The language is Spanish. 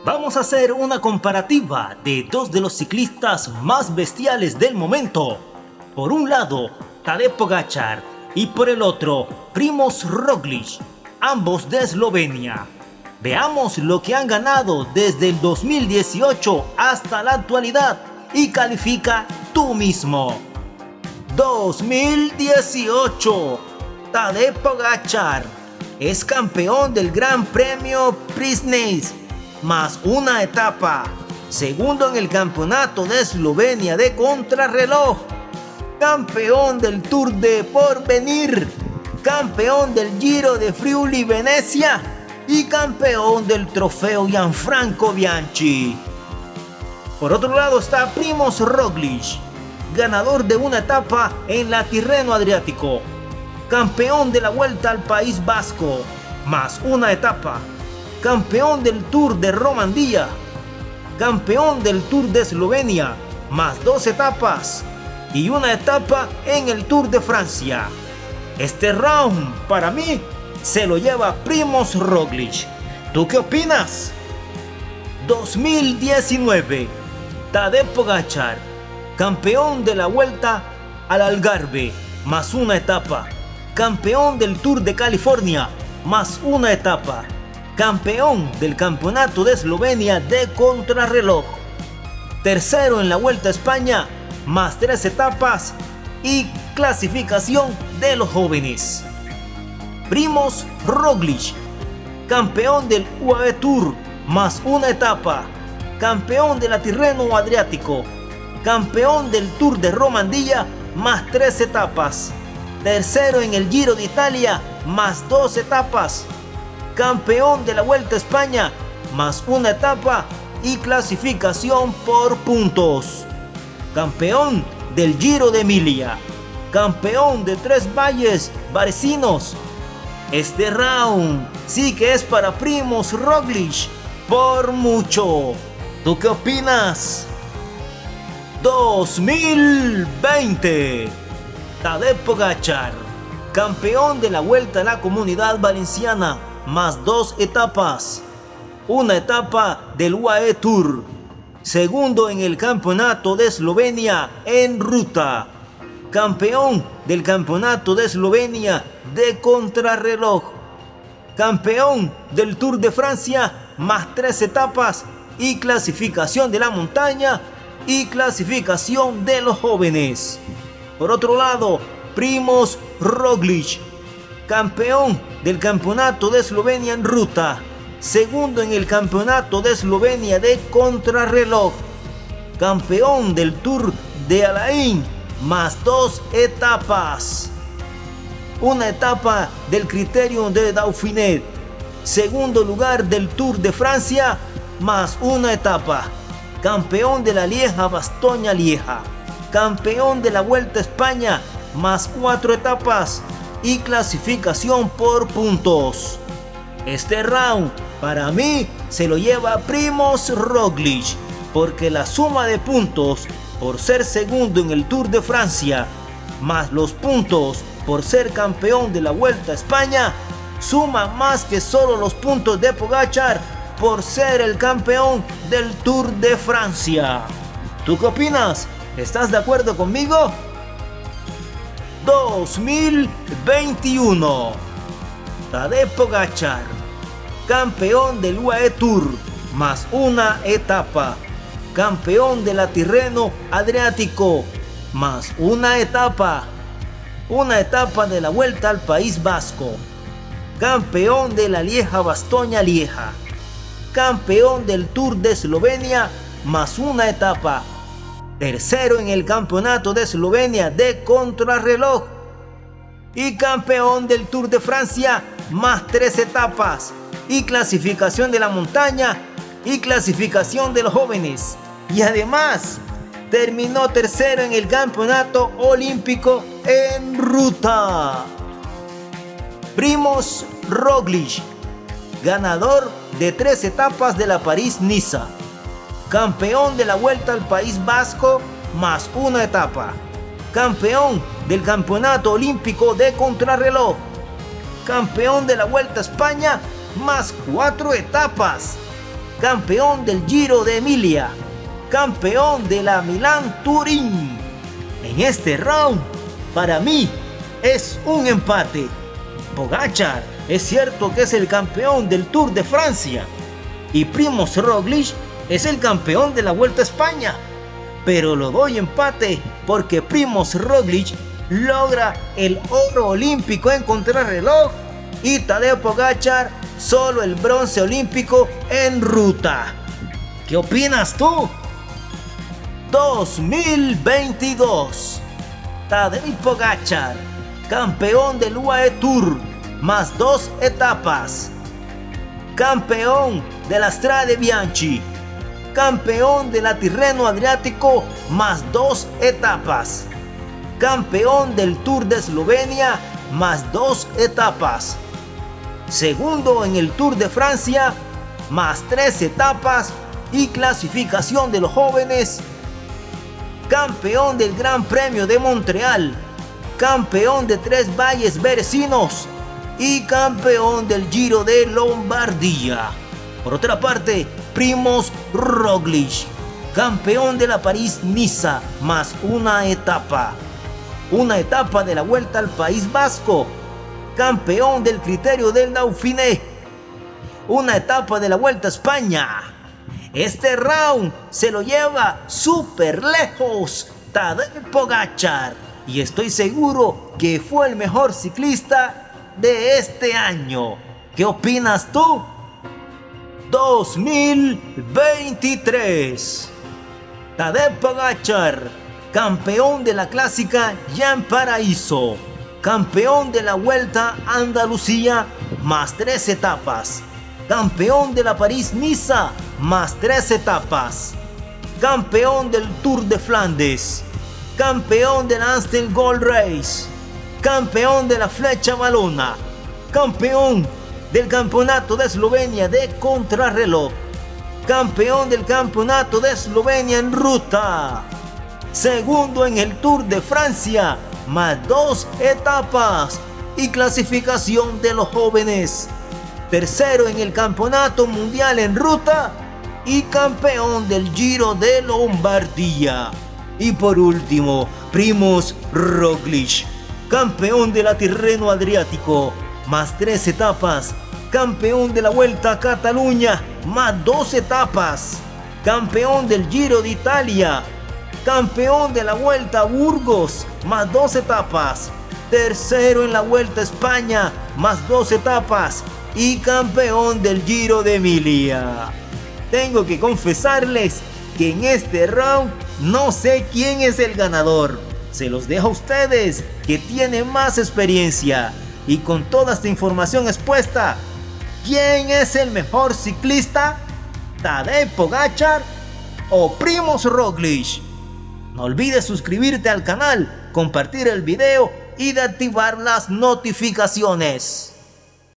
Vamos a hacer una comparativa de dos de los ciclistas más bestiales del momento. Por un lado, Tadej Pogačar y por el otro, Primož Roglič, ambos de Eslovenia. Veamos lo que han ganado desde el 2018 hasta la actualidad y califica tú mismo. 2018. Tadej Pogačar es campeón del Gran Premio Preakness más una etapa, segundo en el campeonato de Eslovenia de contrarreloj, campeón del Tour de Porvenir, campeón del Giro de Friuli-Venecia y campeón del trofeo Gianfranco Bianchi. Por otro lado está Primož Roglič, ganador de una etapa en la Tirreno Adriático, campeón de la Vuelta al País Vasco, más una etapa, campeón del Tour de Romandía, campeón del Tour de Eslovenia, más dos etapas y una etapa en el Tour de Francia. Este round para mí se lo lleva Primož Roglič. ¿Tú qué opinas? 2019. Tadej Pogačar, campeón de la Vuelta al Algarve, más una etapa, campeón del Tour de California, más una etapa, campeón del Campeonato de Eslovenia de contrarreloj, tercero en la Vuelta a España, más tres etapas y clasificación de los jóvenes. Primož Roglič, campeón del UAE Tour, más una etapa, campeón de la Tirreno Adriático, campeón del Tour de Romandía, más tres etapas, tercero en el Giro de Italia, más dos etapas, campeón de la Vuelta a España, más una etapa y clasificación por puntos, campeón del Giro de Emilia, campeón de tres valles varesinos. Este round sí que es para Primož Roglič por mucho. ¿Tú qué opinas? 2020. Tadej Pogačar, campeón de la Vuelta a la Comunidad Valenciana, más dos etapas, una etapa del UAE Tour, segundo en el Campeonato de Eslovenia en ruta, campeón del Campeonato de Eslovenia de contrarreloj, campeón del Tour de Francia, más tres etapas y clasificación de la montaña y clasificación de los jóvenes. Por otro lado, Primož Roglič, campeón del Campeonato de Eslovenia en ruta, segundo en el Campeonato de Eslovenia de contrarreloj, campeón del Tour de Alain, más dos etapas, una etapa del Criterium de Dauphiné, segundo lugar del Tour de Francia, más una etapa, campeón de la Lieja-Bastoña-Lieja, campeón de la Vuelta a España, más cuatro etapas y clasificación por puntos. Este round para mí se lo lleva Primož Roglič, porque la suma de puntos por ser segundo en el Tour de Francia, más los puntos por ser campeón de la Vuelta a España, suma más que solo los puntos de Pogačar por ser el campeón del Tour de Francia. ¿Tú qué opinas? ¿Estás de acuerdo conmigo? 2021. Tadej Pogačar, campeón del UAE Tour, más una etapa, campeón de la Tirreno Adriático, más una etapa de la Vuelta al País Vasco, campeón de la Lieja-Bastoña-Lieja, campeón del Tour de Eslovenia, más una etapa, tercero en el Campeonato de Eslovenia de contrarreloj y campeón del Tour de Francia, más tres etapas y clasificación de la montaña y clasificación de los jóvenes, y además terminó tercero en el Campeonato Olímpico en ruta. Primož Roglič, ganador de tres etapas de la París-Niza, campeón de la Vuelta al País Vasco, más una etapa, campeón del Campeonato Olímpico de contrarreloj, campeón de la Vuelta a España, más 4 etapas, campeón del Giro de Emilia, campeón de la Milán-Turín. En este round, para mí, es un empate. Pogačar es cierto que es el campeón del Tour de Francia y Primož Roglič es el campeón de la Vuelta a España, pero lo doy empate porque Primož Roglič logra el oro olímpico en contrarreloj y Tadej Pogačar solo el bronce olímpico en ruta. ¿Qué opinas tú? 2022. Tadej Pogačar, campeón del UAE Tour, más 2 etapas. Campeón de la Strade Bianchi, campeón de la Tirreno Adriático, más 2 etapas. Campeón del Tour de Eslovenia, más 2 etapas. Segundo en el Tour de Francia, más 3 etapas y clasificación de los jóvenes. Campeón del Gran Premio de Montreal, campeón de 3 valles berecinos y campeón del Giro de Lombardía. Por otra parte, Primož Roglič, campeón de la París-Niza, más una etapa de la Vuelta al País Vasco, campeón del Criterio del Dauphiné, una etapa de la Vuelta a España. Este round se lo lleva súper lejos Tadej Pogačar y estoy seguro que fue el mejor ciclista de este año. ¿Qué opinas tú? 2023. Tadej Pogačar, campeón de la clásica Jan Paraíso, campeón de la Vuelta a Andalucía, más 3 etapas. Campeón de la París-Niza, más 3 etapas. Campeón del Tour de Flandes. Campeón de la Amstel Gold Race. Campeón de la Flecha Valona. Campeón del Campeonato de Eslovenia de contrarreloj. Campeón del Campeonato de Eslovenia en ruta. Segundo en el Tour de Francia, más 2 etapas y clasificación de los jóvenes. Tercero en el Campeonato Mundial en ruta y campeón del Giro de Lombardía. Y por último, Primož Roglič, campeón de la Tirreno Adriático, más 3 etapas. Campeón de la Vuelta a Cataluña, más 2 etapas. Campeón del Giro de Italia. Campeón de la Vuelta a Burgos, más 2 etapas. Tercero en la Vuelta a España, más 2 etapas. Y campeón del Giro de Emilia. Tengo que confesarles que en este round no sé quién es el ganador. Se los dejo a ustedes, que tienen más experiencia. Y con toda esta información expuesta, ¿quién es el mejor ciclista? ¿Tadej Pogačar o Primož Roglič? No olvides suscribirte al canal, compartir el video y de activar las notificaciones.